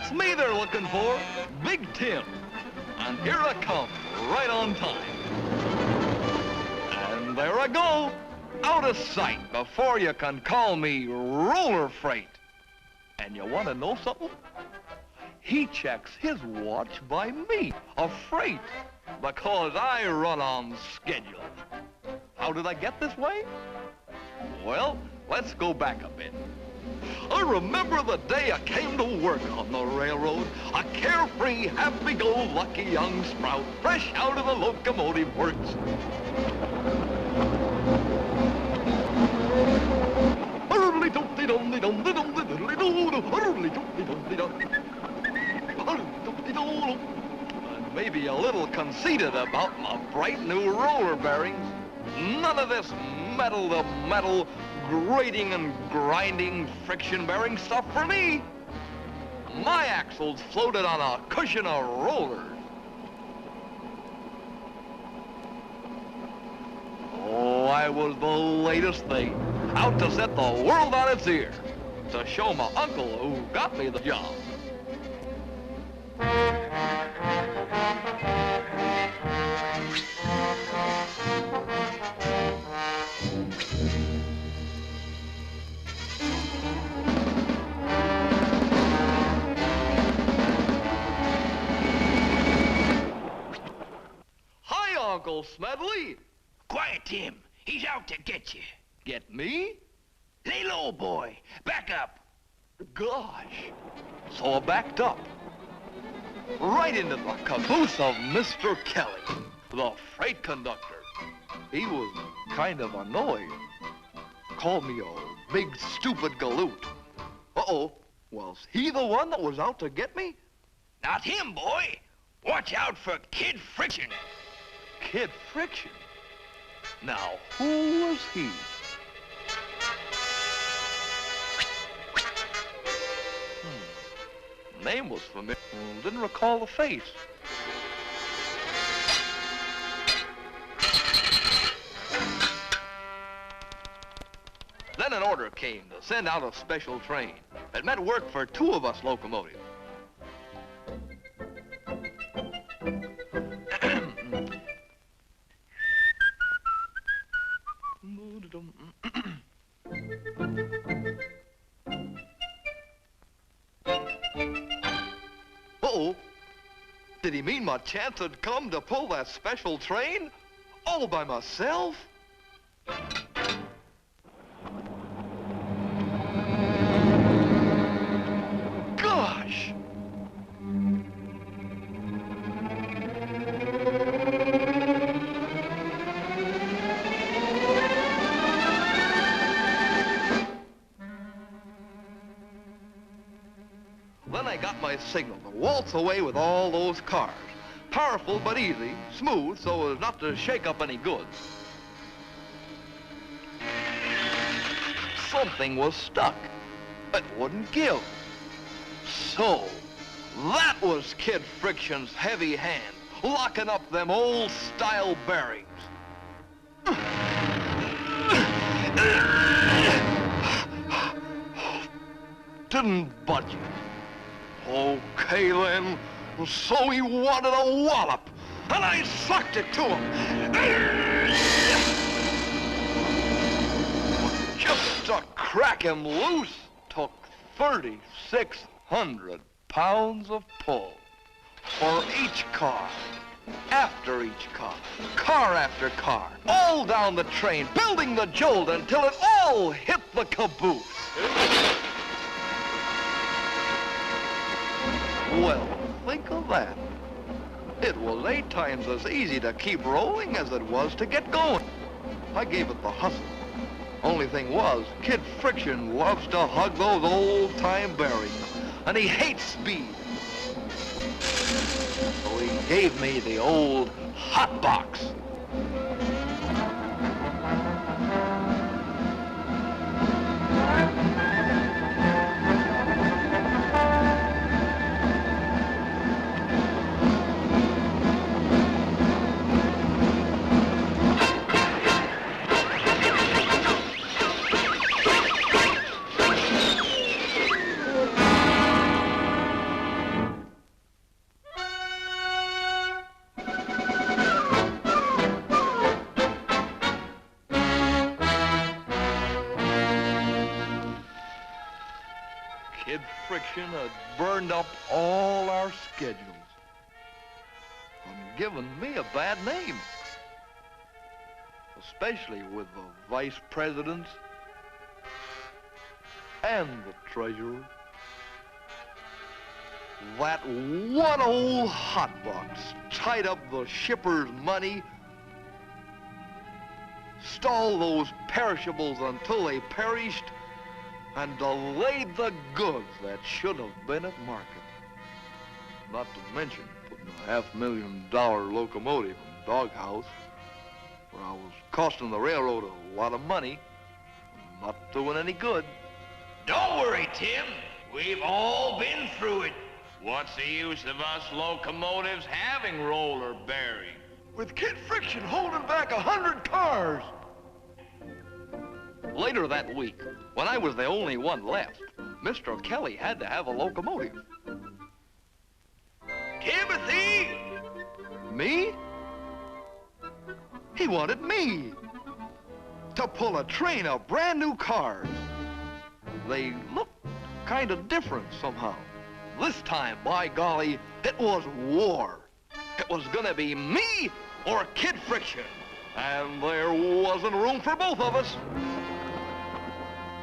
It's me they're looking for, Big Tim. And here I come, right on time. And there I go, out of sight before you can call me roller freight. And you want to know something? He checks his watch by me, a freight, because I run on schedule. How did I get this way? Well, let's go back a bit. I remember the day I came to work on the railroad, a carefree, happy-go-lucky young sprout, fresh out of the locomotive works. And maybe a little conceited about my bright new roller bearings. None of this metal-to-metal grating and grinding friction bearing stuff for me. My axles floated on a cushion of rollers. Oh, I was the latest thing, out to set the world on its ear, to show my uncle who got me the job. Hi, Uncle Smedley. Quiet, Tim. He's out to get you. Get me? Lay low, boy. Back up. Gosh. So I backed up. Right into the caboose of Mr. Kelly, the freight conductor. He was kind of annoyed. Called me a big, stupid galoot. Uh-oh. Was he the one that was out to get me? Not him, boy. Watch out for Kid Friction. Kid Friction? Now, who was he? Name was familiar. Didn't recall the face. Then an order came to send out a special train. It meant work for 2 of us locomotives. Uh-oh. Did he mean my chance had come to pull that special train? All by myself? Gosh! Then I got my signal to waltz away with all those cars. Powerful but easy, smooth so as not to shake up any goods. Something was stuck. It wouldn't give. So, that was Kid Friction's heavy hand, locking up them old-style bearings. Didn't budge it. Okay, then. So he wanted a wallop, and I sucked it to him. Just to crack him loose took 3,600 pounds of pull. For each car, after each car after car, all down the train, building the jolt until it all hit the caboose. Well, think of that. It was 8 times as easy to keep rolling as it was to get going. I gave it the hustle. Only thing was, Kid Friction loves to hug those old-time bearings, and he hates speed. So he gave me the old hot box. Friction had burned up all our schedules and given me a bad name, especially with the vice presidents and the treasurer. That one old hotbox tied up the shipper's money, stalled those perishables until they perished, and delayed the goods that should have been at market. Not to mention putting a $500,000 locomotive in the doghouse, where I was costing the railroad a lot of money, and not doing any good. Don't worry, Tim. We've all been through it. What's the use of us locomotives having roller bearings? With Kid Friction holding back 100 cars. Later that week, when I was the only one left, Mr. Kelly had to have a locomotive. Timothy! Me? He wanted me to pull a train of brand new cars. They looked kind of different somehow. This time, by golly, it was war. It was gonna be me or Kid Friction, and there wasn't room for both of us.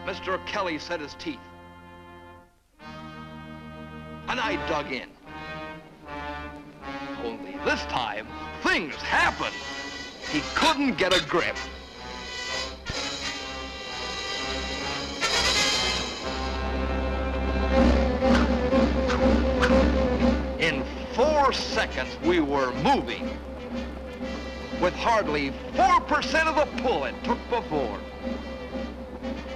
Mr. Kelly set his teeth, and I dug in. Only this time, things happened. He couldn't get a grip. In 4 seconds, we were moving, with hardly 4% of the pull it took before.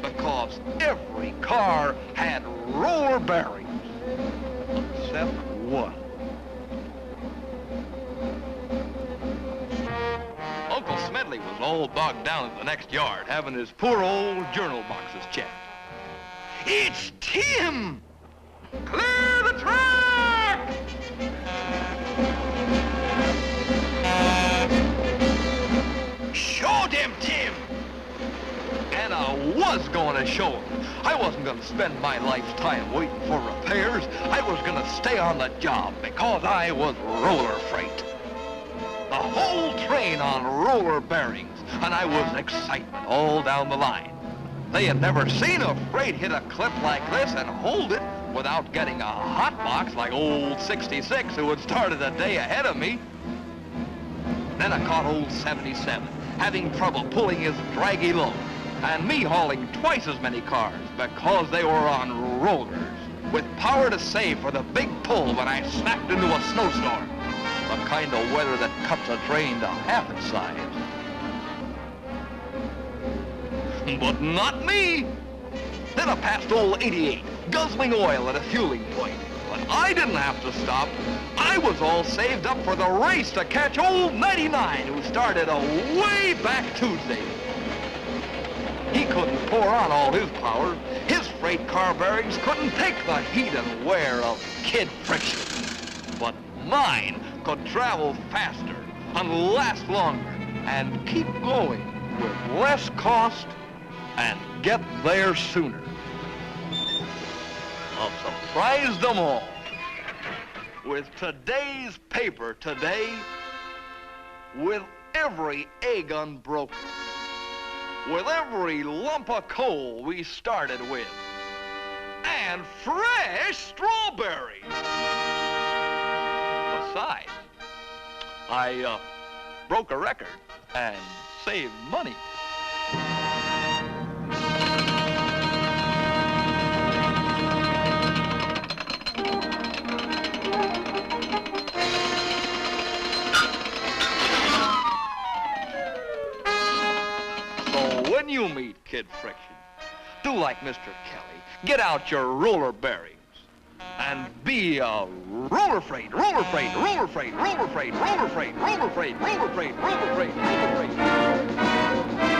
Because every car had roller bearings, except one. Uncle Smedley was all bogged down in the next yard, having his poor old journal boxes checked. It's Tim! Clear the track! Show them, Tim! And I was going to show him. I wasn't going to spend my lifetime waiting for repairs. I was going to stay on the job because I was roller freight. The whole train on roller bearings, and I was excitement all down the line. They had never seen a freight hit a clip like this and hold it without getting a hot box like old 66 who had started a day ahead of me. Then I caught old 77, having trouble pulling his draggy load, and me hauling twice as many cars because they were on rollers, with power to save for the big pull when I smacked into a snowstorm, the kind of weather that cuts a train to half its size. But not me. Then I passed old 88, guzzling oil at a fueling point. But I didn't have to stop. I was all saved up for the race to catch old 99, who started a way back Tuesday. He couldn't pour on all his power. His freight car bearings couldn't take the heat and wear of Kid Friction. But mine could travel faster and last longer and keep going with less cost and get there sooner. I've surprised them all. With today's paper today, with every egg unbroken, with every lump of coal we started with, and fresh strawberries. Besides, I broke a record and saved money. When you meet Kid Friction, do like Mr. Kelly. Get out your roller bearings and be a roller freight, roller freight, roller freight, roller freight, roller freight, roller freight, roller freight, roller freight, roller freight, roller freight.